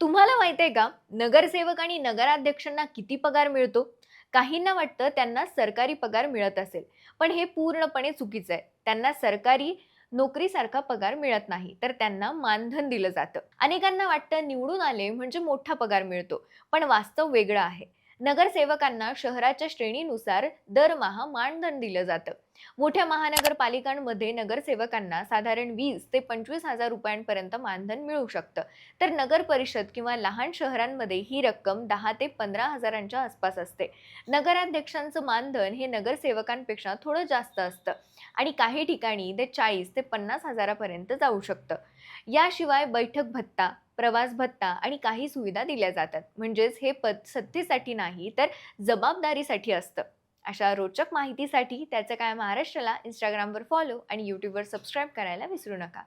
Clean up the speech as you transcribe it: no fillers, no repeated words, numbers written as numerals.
तुम्हाला माहिती आहे का, नगरसेवक आणि नगराध्यक्षांना किती पगार मिळतो? काहींना वाटतं त्यांना सरकारी पगार मिळत असेल, पण हे पूर्णपणे चुकीचं आहे. त्यांना सरकारी नोकरीसारखा पगार मिळत नाही, तर त्यांना मानधन दिलं जातं. अनेकांना वाटतं निवडून आले म्हणजे मोठा पगार मिळतो, पण वास्तव वेगळं आहे. नगरसेवकांना शहराच्या श्रेणीनुसार दरमहा मानधन दिलं जातं. मोठ्या महानगरपालिकांमध्ये नगरसेवकांना साधारण 20 ते 25,000 रुपयांपर्यंत मानधन मिळू शकतं. तर नगर परिषद किंवा लहान शहरांमध्ये ही रक्कम 10 ते 15,000च्या आसपास असते. नगराध्यक्षांचं मानधन हे नगरसेवकांपेक्षा थोडं जास्त असतं आणि काही ठिकाणी ते 40 ते 50,000पर्यंत जाऊ शकतं. याशिवाय बैठक भत्ता, प्रवास भत्ता आणि काही सुविधा दिल्या जातात. म्हणजेच हे पद सत्तेसाठी नाही, तर जबाबदारीसाठी असतं. अशा रोचक माहितीसाठी त्याचं काय महाराष्ट्राला Instagramवर फॉलो आणि YouTubeवर सबस्क्राईब करायला विसरू नका.